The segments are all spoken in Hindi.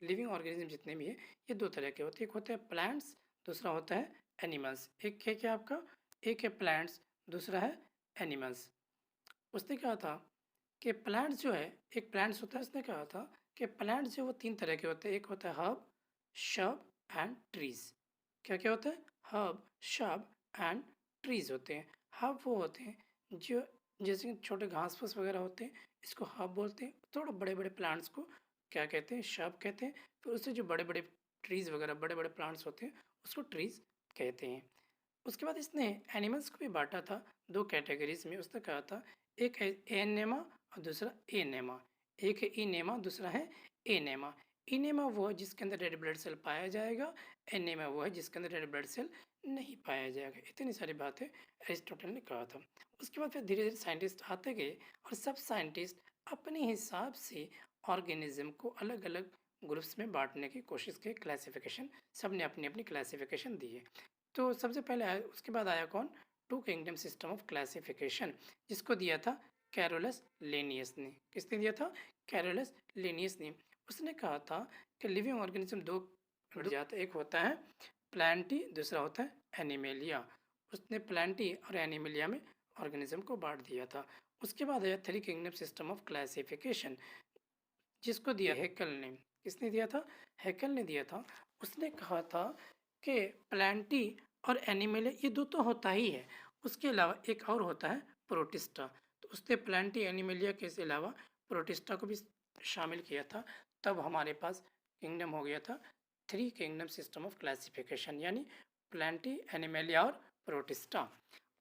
लिविंग ऑर्गेनिज्म जितने भी हैं ये दो तरह के होते हैं, एक होता है प्लांट्स, दूसरा होता है एनिमल्स। एक है क्या आपका, एक है प्लांट्स, दूसरा है एनिमल्स। उसने कहा था कि प्लांट्स जो है, एक प्लांट्स होता है, उसने कहा था कि प्लांट्स जो वो तीन तरह के होते हैं, एक होता है हर्ब, शब एंड ट्रीज। क्या क्या होता है, हर्ब, शब एंड ट्रीज होते हैं। हर्ब वो होते हैं जो जैसे कि छोटे घास फूस वगैरह होते हैं, इसको हर्ब बोलते हैं। थोड़ा बड़े बड़े प्लांट्स को क्या कहते हैं, शब कहते हैं। फिर उससे जो बड़े बड़े ट्रीज वगैरह बड़े बड़े प्लांट्स होते हैं उसको ट्रीज कहते हैं। उसके बाद इसने एनिमल्स को भी बांटा था दो कैटेगरीज में। उसने कहा था एक है एनेमा और दूसरा एनेमा। एक है इनेमा, दूसरा है एनेमा। इनेमा वो है जिसके अंदर रेड ब्लड सेल पाया जाएगा, एनेमा वो है जिसके अंदर रेड ब्लड सेल नहीं पाया जाएगा। इतनी सारी बातें एरिस्टोटल ने कहा था। उसके बाद फिर धीरे धीरे साइंटिस्ट आते गए और सब साइंटिस्ट अपने हिसाब से ऑर्गेनिज्म को अलग अलग ग्रुप्स में बांटने की कोशिश की, क्लासिफिकेशन सब ने अपनी अपनी क्लासिफिकेशन दी है। तो सबसे पहले आया, उसके बाद आया कौन, two kingdom system of classification, जिसको दिया था कैरोलस लेनियस ने। किसने दिया था, कैरोलस लेनियस ने। उसने कहा था कि लिविंग ऑर्गेनिज्म दो बढ़ जाता है, एक होता है प्लांटी, दूसरा होता है एनिमेलिया। उसने प्लांटी और एनिमेलिया में ऑर्गेनिज्म को बांट दिया था। उसके बाद आया three kingdom system of classification, जिसको दिया हेकल ने। किसने दिया था, हेकल ने दिया था। उसने कहा था कि प्लांटी और एनिमल ये दो तो होता ही है, उसके अलावा एक और होता है प्रोटिस्टा। तो उसने प्लांटी एनिमलिया के अलावा प्रोटिस्टा को भी शामिल किया था। तब हमारे पास किंगडम हो गया था three kingdom system of classification, यानी प्लांटी, एनिमलिया और प्रोटिस्टा।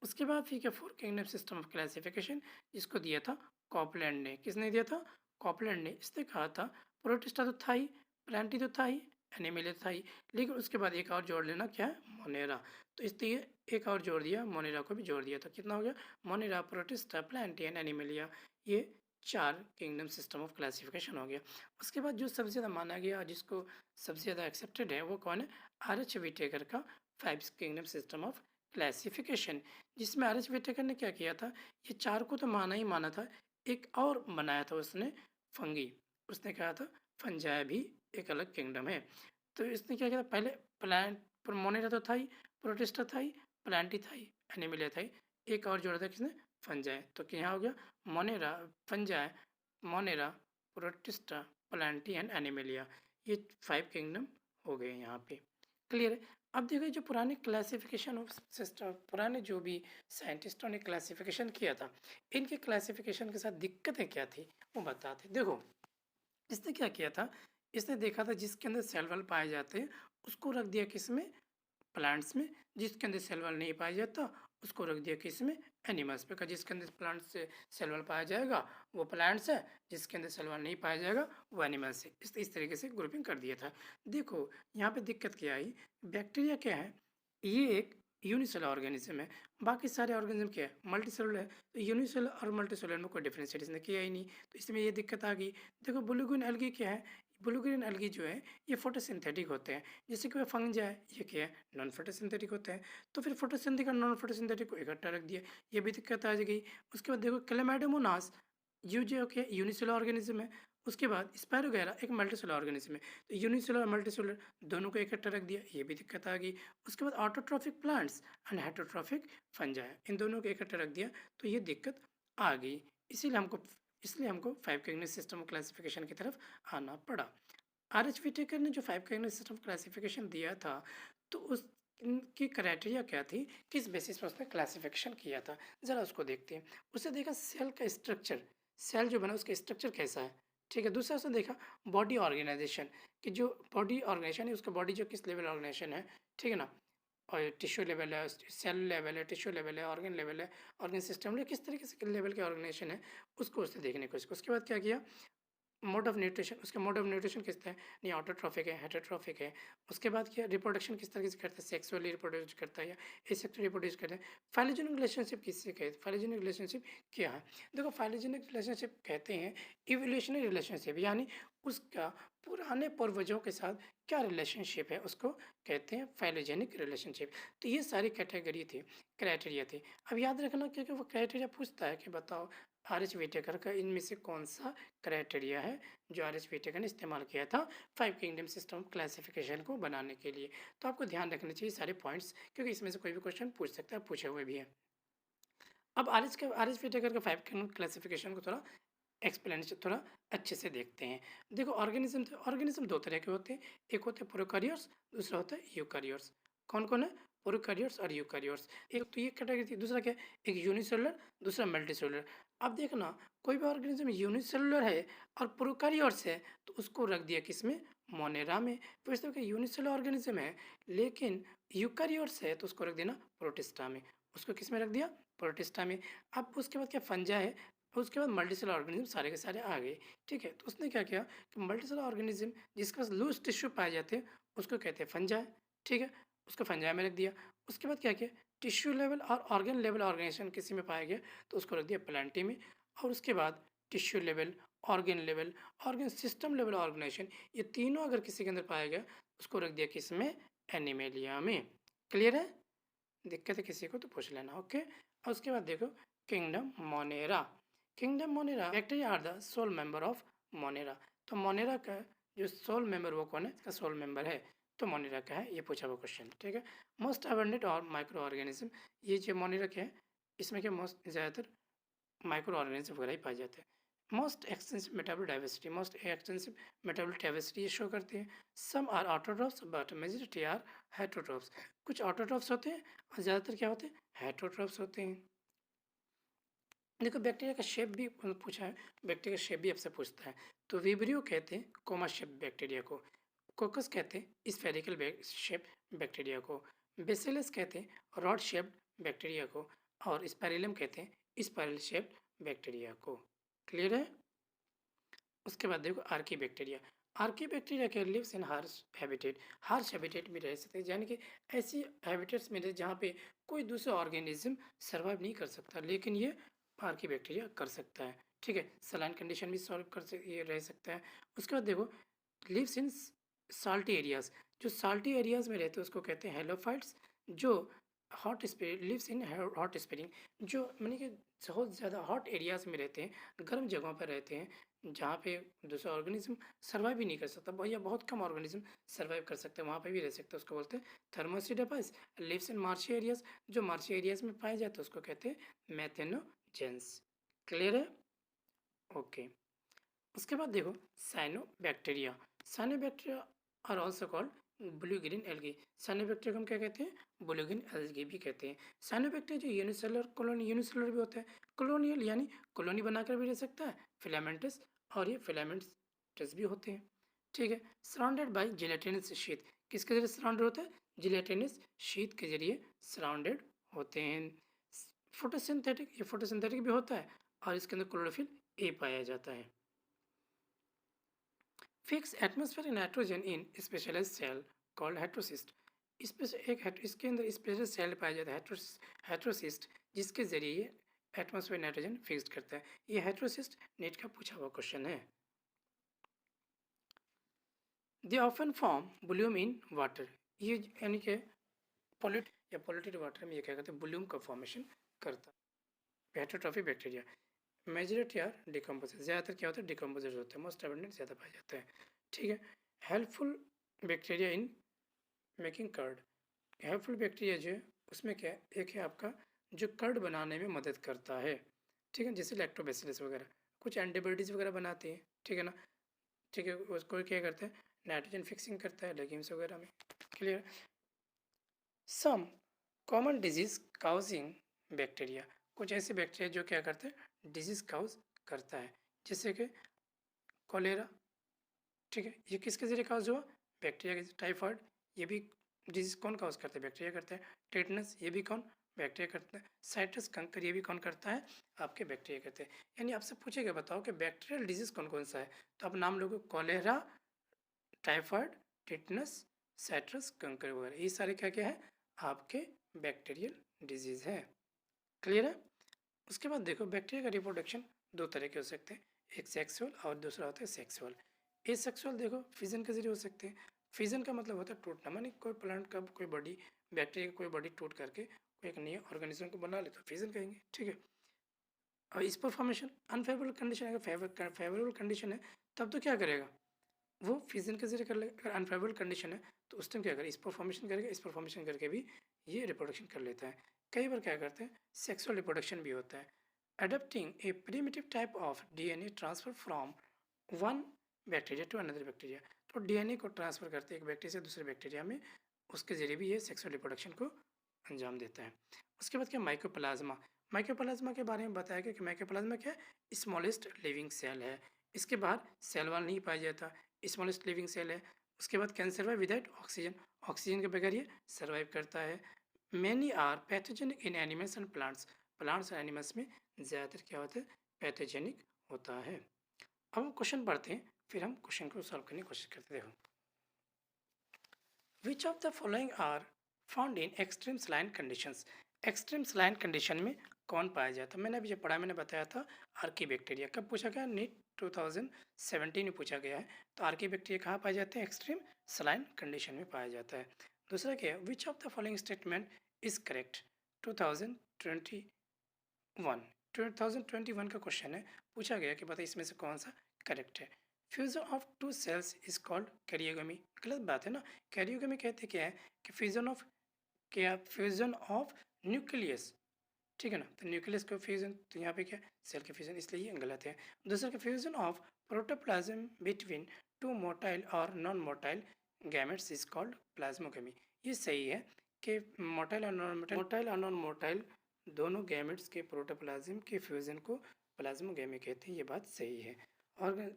उसके बाद फिर क्या four kingdom system of classification, जिसको दिया था कॉपलैंड ने। किसने दिया था, कॉपलैंड ने। इसने कहा था प्रोटिस्टा तो था ही, प्लांटी तो था ही, एनिमलिया था ही, लेकिन उसके बाद एक और जोड़ लेना, क्या है, मोनेरा। तो इसलिए एक और जोड़ दिया, मोनेरा को भी जोड़ दिया। तो कितना हो गया, Monera, protista, Plantae and Animalia, ये चार किंगडम सिस्टम ऑफ क्लासिफिकेशन हो गया। उसके बाद जो सबसे ज़्यादा माना गया, जिसको सबसे ज़्यादा एक्सेप्टेड है, वो कौन है, आर एच विटेकर का five kingdom system of classification, जिसमें आर एच विटेकर ने क्या किया था, ये चार को तो माना ही माना था, एक और बनाया था उसने, फंगी। उसने कहा था फंजाई भी एक अलग किंगडम है। तो इसने क्या किया था, पहले प्लांट, मोनेरा तो था ही, प्रोटिस्टा था ही, प्लांटी था ही, एनिमिलिया था ही, एक और जोड़ा था किसने, फंजाई। तो क्या हो गया, Monera, fungi, Monera, protista, Plantae and Animalia, ये फाइव किंगडम हो गए यहाँ पे। क्लियर है। अब देखिए जो पुराने क्लासिफिकेशन ऑफ सिस्टम, पुराने जो भी साइंटिस्टों ने क्लासिफिकेशन किया था, इनके क्लासिफिकेशन के साथ दिक्कतें क्या थी वो बताते। देखो इसने क्या किया था, इसने देखा था जिसके अंदर सेल वल पाए जाते हैं उसको रख दिया किस में, प्लांट्स में। जिसके अंदर सेल वल नहीं पाया जाता उसको रख दिया किस में, एनिमल्स पे। का जिसके अंदर प्लांट्स से सेल वल पाया जाएगा वो प्लांट्स है, जिसके अंदर सेल वल नहीं पाया जाएगा वो एनिमल्स है। इस तरीके से ग्रुपिंग कर दिया था। देखो यहाँ पे दिक्कत क्या आई, बैक्टीरिया क्या है, ये एक यूनिसेलुलर ऑर्गेनिज्म है। बाकी सारे ऑर्गेनिज्म क्या है, मल्टी सेलुलर है। तो यूनिसेलुलर और मल्टी सेलुलर में कोई डिफरेंशिएट इसने किया ही नहीं, तो इसमें ये दिक्कत आ गई। देखो ब्लू ग्रीन एल्गी क्या है, ब्लू ग्रीन एल्गी जो है ये फोटोसिंथेटिक होते हैं, जैसे कि फंग है, ये क्या है, नॉन फोटोसिंथेटिक होते हैं। तो फिर फोटोसिंथेटिक और नॉन फोटोसिंथेटिक को इकट्ठा रख दिया, ये भी दिक्कत आ गई। उसके बाद देखो क्लेमाइडोमोनास, यू जो क्या यूनिसेलुलर ऑर्गेनिज्म है। उसके बाद स्पायरोगैरा एक मल्टीसेलुलर ऑर्गेनिज्म है, तो यूनिसेलुलर और मल्टीसेलुलर दोनों को इकट्ठा रख दिया, ये भी दिक्कत आ गई। उसके बाद autotrophic plants and heterotrophic fungi, इन दोनों को इकट्ठा रख दिया, तो ये दिक्कत आ गई। इसलिए हमको five kingdom system of classification की तरफ आना पड़ा। आर एच विटेकर ने जो five kingdom system of classification दिया था, तो उस इनकी क्राइटेरिया क्या थी, किस बेसिस पर उसने क्लासिफिकेशन किया था, ज़रा उसको देखते हैं। उसने देखा सेल का स्ट्रक्चर, सेल जो बना उसका स्ट्रक्चर कैसा है, ठीक है। दूसरा उसने देखा बॉडी ऑर्गेनाइजेशन, कि जो बॉडी ऑर्गेनाइजेशन है उसका बॉडी जो किस लेवल ऑर्गेनाइजेशन है, ठीक है ना। और टिश्यू लेवल है, सेल लेवल है, टिश्यू लेवल है, ऑर्गन लेवल है, ऑर्गन सिस्टम है, किस तरीके से लेवल के ऑर्गेनाइजेशन है उसको उसने देखने को। उसके बाद क्या किया, मोड ऑफ न्यूट्रिशन, उसके मोड ऑफ न्यूट्रिशन किस तरह है, नहीं ऑटोट्रॉफिक है, हेटेरोट्रॉफिक है। उसके बाद क्या, रिप्रोडक्शन किस तरीके से करता है, सेक्सुअली रिप्रोड्यूस करता है या एसेक्सुअली रिप्रोड्यूस करता है। फाइलोजेनिक रिलेशनशिप किससे कहते हैं, फाइलोजेनिक रिलेशनशिप क्या है। देखो फाइलोजेनिक रिलेशनशिप कहते हैं इवोल्यूशनरी रिलेशनशिप, यानी उसका पुराने पूर्वजों के साथ क्या रिलेशनशिप है उसको कहते हैं फाइलोजेनिक रिलेशनशिप। तो ये सारी कैटेगरी थी, क्राइटेरिया थी। अब याद रखना क्योंकि वो क्राइटेरिया पूछता है कि बताओ आर.एच. व्हिटेकर का इनमें से कौन सा क्राइटेरिया है जो आर.एच. व्हिटेकर ने इस्तेमाल किया था 5 किंगडम सिस्टम क्लासिफिकेशन को बनाने के लिए। तो आपको ध्यान रखने चाहिए सारे पॉइंट्स, क्योंकि इसमें से कोई भी क्वेश्चन पूछ सकता है, पूछे हुए भी हैं। अब आर.एच. व्हिटेकर का 5 किंगडम क्लासिफिकेशन को थोड़ा एक्सप्लेनेशन थोड़ा अच्छे से देखते हैं। देखो, ऑर्गेनिज्म दो तरह के होते हैं, एक होते हैं प्रोकैरियोट्स, दूसरा होता है यूकैरियोट्स। कौन-कौन है? प्रोकैरियोट्स और यूकैरियोट्स। एक तो ये कैटेगरी थी, दूसरा क्या है? एक यूनिसेलुलर, दूसरा मल्टीसेलुलर। अब देखना, कोई भी ऑर्गेनिज्म यूनिसेलुलर है और प्रोकैरियोट्स है तो उसको रख दिया किसमें? मोनेरा में। तो इस तरह का यूनिसेलुलर ऑर्गेनिज्म है लेकिन यूकैरियोट्स है तो उसको रख देना प्रोटिस्टा में। उसको किस में रख दिया? प्रोटिस्टा में। अब उसके बाद क्या? फंजा है। उसके बाद मल्टीसेलर ऑर्गेनिज्म सारे के सारे आ गए। ठीक है, तो उसने क्या किया कि मल्टीसेलर ऑर्गेनिज्म जिसके पास लूज टिश्यू पाए जाते हैं उसको कहते हैं फंजाई। ठीक है, उसको फंजाई में रख दिया। उसके बाद क्या किया? टिश्यू लेवल और ऑर्गन लेवल ऑर्गेनाइजेशन किसी में पाया गया तो उसको रख दिया प्लांटी में। और उसके बाद tissue level, level, organ system level organisation, ये तीनों अगर किसी के अंदर पाया गया उसको रख दिया किसमें? एनिमेलिया में। क्लियर है? दिक्कत है किसी को तो पूछ लेना। ओके, और उसके बाद देखो kingdom Monera. Kingdom Monera bacteria are the sole member of Monera. तो मोनेरा का जो सोल मेंबर वो कौन है? इसका सोल मेंबर है तो मोनेरा का है, ये पूछा हुआ क्वेश्चन। ठीक है, मोस्ट अबंडेंट और माइक्रो ऑर्गेनिज्म, ये जो मोनेरा क्या है इसमें क्या मोस्ट ज़्यादातर माइक्रो ऑर्गेनिज्म वगैरह ही पाए जाते हैं। Most extensive metabolic diversity, most extensive metabolic diversity ये शो करती है। Some are autotrophs but majority are heterotrophs. कुछ ऑटोट्रॉफ्स होते हैं और ज़्यादातर क्या होते हैं? हेटरोट्रॉफ्स होते हैं। देखो, बैक्टीरिया का शेप भी पूछा है, बैक्टीरिया का शेप भी आपसे पूछता है। तो विब्रियो कहते हैं कोमा शेप बैक्टीरिया को, कोकस कहते हैं स्फेरिकल शेप बैक्टीरिया को, बेसिलस कहते हैं रॉड शेप्ड बैक्टीरिया को, और स्पाइरलम कहते हैं स्पाइरल शेप्ड बैक्टीरिया को। क्लियर है? उसके बाद देखो आर्की बैक्टीरिया। आर्की बैक्टीरिया के लिव्स इन हार्श हैबिटेट में रह सकते हैं, यानी कि ऐसी हैबिटेट्स में जहाँ पे कोई दूसरा ऑर्गेनिज्म सर्वाइव नहीं कर सकता लेकिन ये आर्की बैक्टीरिया कर सकता है। ठीक है, सलाइन कंडीशन भी सॉल्व ये रह सकता है। उसके बाद देखो लिव्स इन साल्टी एरियाज, जो साल्टी एरियाज में रहते हैं उसको कहते हैं हेलोफाइट्स। जो hot spring lives in hot spring, जो मानी कि बहुत ज़्यादा हॉट एरियाज में रहते हैं, गर्म जगहों पर रहते हैं जहाँ पे दूसरा ऑर्गेनिज्म सर्वाइव भी नहीं कर सकता, या बहुत कम ऑर्गेनिज्म सर्वाइव कर सकते हैं, वहाँ पे भी रह सकते हैं, उसको बोलते हैं थर्मोसिडेपस। लिव्स इन मार्शी एरियाज, जो मार्शी एरियाज में पाए जाते हैं उसको कहते हैं मैथेनोजेंस। क्लियर है? ओके, उसके बाद देखो cyanobacteria. Cyanobacteria are also called blue green algae. Cyanobacteria को हम क्या कहते हैं? ब्लू ग्रीन एल्गी भी कहते हैं। साइनोबैक्टीरिया जो यूनिसेलुलर भी होता है, कॉलोनियल यानी कॉलोनी बनाकर भी रह सकता है, फिलामेंटस, और ये फिलामेंटस भी होते हैं। ठीक है, सराउंडेड बाई जिलेटिनस शीट, किसके जरिए सराउंडेड होता है? जिलेटिनस शीट के जरिए सराउंडेड होते हैं। फोटोसिंथेटिक, ये फोटोसिंथेटिक भी होता है और इसके अंदर क्लोरोफिल ए पाया जाता है। Fix atmospheric nitrogen in specialised cell called heterocyst. इसके अंदर स्पेशल सेल पाया जाता है हेट्रोसिस्ट, जिसके जरिए एटमॉस्फेरिक नाइट्रोजन फिक्स करता है। ये हेट्रोसिस्ट नेट का पूछा हुआ क्वेश्चन है। They often form Bloom in water, ये यानी कि पोल्यूटेड वाटर में ये क्या करते हैं? ब्लूम का फॉर्मेशन करता है। हेट्रोट्रॉफी बैक्टीरिया मेजॉरिटी आर डिकम्पोजर, ज़्यादातर क्या होता है? डिकम्पोजर होते हैं, मोस्ट एबंडेंट ज़्यादा पाया जाता है। ठीक है, helpful bacteria in making curd. Helpful bacteria जो है उसमें क्या है? एक है आपका जो कर्ड बनाने में मदद करता है। ठीक है, जैसे लैक्टोबैसिलस वगैरह, कुछ एंटीबॉडीज़ वगैरह बनाते हैं। ठीक है ना? ठीक है, उसको क्या करते हैं? नाइट्रोजन फिक्सिंग करता है लेगिम्स वगैरह में। Clear? Some common disease causing bacteria, कुछ ऐसे बैक्टीरिया जो क्या करते हैं? डिजीज काउज करता है, जैसे कि कोलेरा। ठीक है, ये किसके जरिए काउज हुआ? बैक्टीरिया के। टाइफाइड, ये भी डिजीज कौन काउज करता है? बैक्टीरिया करता है। टेटनस, ये भी कौन? बैक्टीरिया करता है। साइटस कंकर, ये भी कौन करता है? आपके बैक्टीरिया करते हैं। यानी आपसे पूछेगा बताओ कि बैक्टीरियल डिजीज कौन कौन सा है, तो आप नाम लोगे कोलेरा, टाइफाइड, टिटनस, साइट्रस कंकर वगैरह, ये सारे क्या क्या है? आपके बैक्टीरियल डिजीज है। क्लियर है? उसके बाद देखो बैक्टीरिया का रिप्रोडक्शन दो तरह के हो सकते हैं, एक सेक्सुअल और दूसरा होता है सेक्सुअल। एसेक्सुअल देखो फिजन के जरिए हो सकते हैं। फिजन का मतलब होता है टूटना, मानी कोई प्लांट का कोई बॉडी, बैक्टीरिया का कोई बॉडी टूट करके कोई एक नए ऑर्गेनिज्म को बना ले तो फिजन कहेंगे। ठीक है, और इस पर फॉर्मेशन अनफेवरेबल कंडीशन, अगर फेवरेबल कंडीशन है तब तो क्या करेगा, वो फिजन के जरिए कर लेगा। अगर अनफेवरेबल कंडीशन है तो उस टाइम क्या करेगा, इस पर फॉर्मेशन करेगा, इस पर फॉर्मेशन करके भी ये रिप्रोडक्शन कर लेता है। कई बार क्या करते हैं, सेक्सुअल रिप्रोडक्शन भी होता है। Adapting a primitive type of DNA transfer from one bacteria to another bacteria, तो डीएनए को ट्रांसफर करते हैं एक बैक्टीरिया से दूसरे बैक्टीरिया में, उसके जरिए भी ये सेक्सुअल रिप्रोडक्शन को अंजाम देता है। उसके बाद क्या, माइक्रोप्लाज्मा। माइक्रोप्लाज्मा के बारे में बताया गया कि माइक्रोप्लाज्मा क्या है, स्मॉलेस्ट लिविंग सेल है। इसके बाहर सेल वॉल नहीं पाया जाता, स्मॉलेस्ट लिविंग सेल है। उसके बाद can survive without oxygen, oxygen के बगैर ये सर्वाइव करता है। Many are pathogenic in animals and plants, plants और एनिमल्स में ज़्यादातर क्या होता है, पैथोजेनिक होता है। अब हम क्वेश्चन पढ़ते हैं, फिर हम क्वेश्चन को सॉल्व करने की कोशिश करते हैं। देखो, which of the following are found in extreme saline conditions, extreme saline condition में कौन पाया जाता है। मैंने अभी जो पढ़ा, मैंने बताया था आर्कीबैक्टीरिया। कब पूछा गया, नीट 2017 में पूछा गया है। तो आर्कीबैक्टीरिया कहाँ पाए जाते हैं, एक्सट्रीम सलाइन कंडीशन में पाया जाता है। दूसरा क्या है, विच of the following statement is correct, 2021 का क्वेश्चन है, पूछा गया कि बता इसमें से कौन सा करेक्ट है। Fusion of two cells is called karyogamy, गलत बात है ना। कैरियोगमी कहते क्या है कि फ्यूजन ऑफ न्यूक्लियस, ठीक है ना। तो न्यूक्लियस का फ्यूजन, तो यहाँ पे क्या, सेल के फ्यूजन, इसलिए ये गलत है। दूसरा का fusion of protoplasm between two motile और non motile gametes is called plasmogamy, ये सही है कि मोटाइल और नॉन मोटाइल दोनों गैमेट्स के प्रोटोप्लाज्म के फ्यूजन को प्लाज्मोगमी कहते हैं, ये बात सही है। और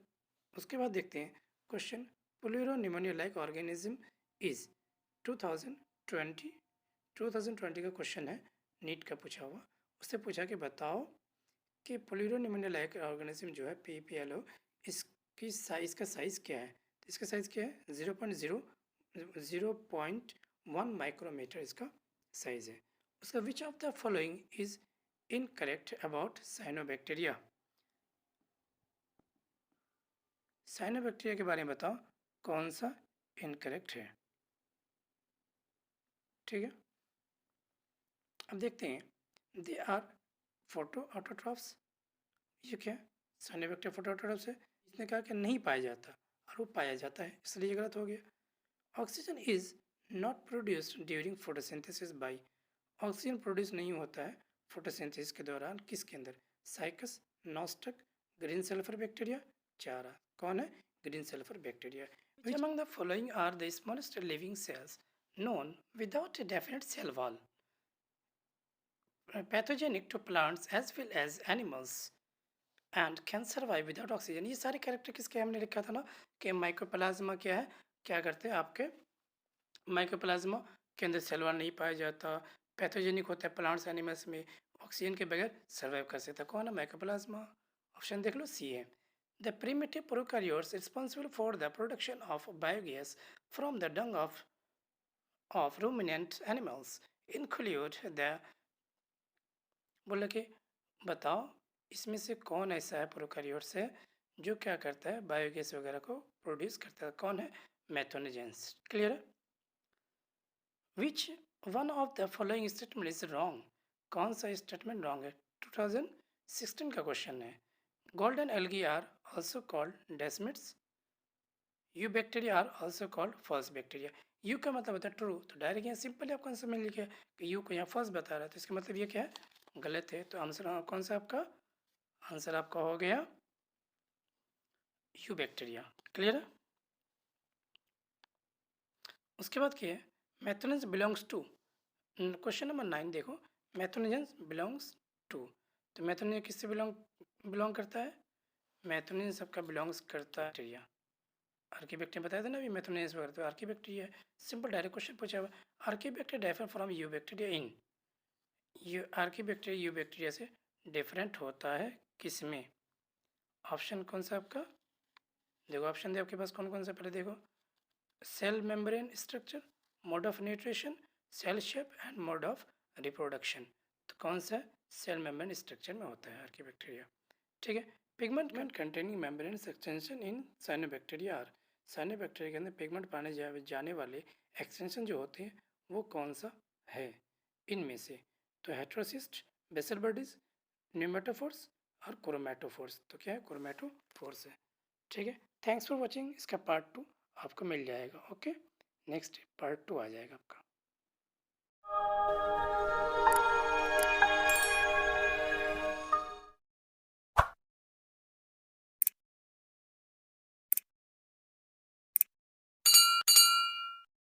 उसके बाद देखते हैं question, pleuropneumonia like organism is 2020 का क्वेश्चन है, नीट का पूछा हुआ। उससे पूछा कि बताओ कि प्लूरोनिमोनिया लाइक ऑर्गेनिज्म जो है PPLO, इसकी साइज का साइज़ क्या है। तो इसका साइज़ क्या है, 0.1 माइक्रोमीटर इसका साइज़ है। उसका विच of the following is incorrect about cyanobacteria, cyanobacteria के बारे में बताओ कौन सा इनकरेक्ट है, ठीक है। अब देखते हैं, दे आर फोटो ऑटोट्रॉफ्स, ये क्या है, साइनोबैक्टीरिया फोटो ऑटोट्रॉफ्स है। इसने कहा कि नहीं पाया जाता और वो पाया जाता है, इसलिए गलत हो गया। Oxygen is not produced during photosynthesis by, oxygen produce नहीं होता है फोटोसिंथेसिस के दौरान, किसके अंदर, Cycas, Nostoc, green sulphur bacteria, Chara. कौन है, green sulphur bacteria. Which among the following are the smallest living cells known without a definite cell wall, pathogenic to plants as well as animals and can survive without oxygen। ये सारे कैरेक्टर किसके हमने लिखा था ना, कि माइक्रोप्लाज्मा क्या है, क्या करते हैं आपके माइक्रोप्लाज्मा के अंदर सेल वॉल नहीं पाया जाता, पैथोजेनिक होता है प्लांट्स एनिमल्स में, ऑक्सीजन के बगैर सर्वाइव कर सकता है। कौन है, माइक्रोप्लाज्मा। ऑप्शन देख लो, सी है। The primitive prokaryotes responsible for the production of biogas from the Dang of ruminant animals include the, बोला कि बताओ इसमें से कौन ऐसा है प्रोकैरियोट्स है जो क्या करता है, बायोगैस वगैरह को प्रोड्यूस करता है। कौन है, मेथोनिजेंस। क्लियर है। Which one of the following statement is wrong, कौन सा स्टेटमेंट रॉन्ग है, 2016 का क्वेश्चन है। Golden algae are also called desmids, eubacteria are also called false bacteria. Eu का मतलब होता है ट्रू, तो डायरेक्ट यहाँ सिंपली आपको आंसर में लिखे कि यू को यहाँ फॉल्स बता रहा है, तो इसका मतलब ये क्या है, गलत है। तो आंसर कौन सा आपका, आंसर आपका हो गया यू बैक्टीरिया। क्लियर है। उसके बाद क्या है, मैथोनिज बिलोंग्स टू, क्वेश्चन नंबर 9 देखो, मैथोनिजेंस बिलोंग्स टू, तो मैथोनिज किससे बिलोंग करता है, मैथोनिज सबका बिलोंग्स करता है बैक्टीरिया। आर्कीबैक्टीरिया बताया था ना अभी, मैथोनिज वगैरह, तो आर्कीबैक्टीरिया है। सिंपल डायरेक्ट क्वेश्चन पूछा हुआ, archaebacteria differ from you bacteria in, you archaebacteria you bacteria से डिफरेंट होता है किस में। ऑप्शन कौन सा आपका, देखो ऑप्शन दे आपके पास कौन कौन सा, पहले देखो, cell membrane structure, mode of nutrition, cell shape and mode of reproduction. तो कौन सा सेल मेम्ब्रेन स्ट्रक्चर में होता है आर्कीबैक्टीरिया, ठीक है। Pigment containing membrane extension in cyanobacteria are, cyanobacteria के अंदर पिगमेंट पाने जाने वाले एक्सटेंशन जो होते हैं वो कौन सा है इनमें से, तो हेट्रोसिस्ट, बेसल बॉडीज, न्यूमेटोफोर्स, और क्रोमेटोफोर्स। तो क्या है? क्रोमेटोफोर्स है। ठीक है, थैंक्स फॉर वॉचिंग। इसका पार्ट 2 आपको मिल जाएगा। ओके, नेक्स्ट पार्ट 2 आ जाएगा आपका।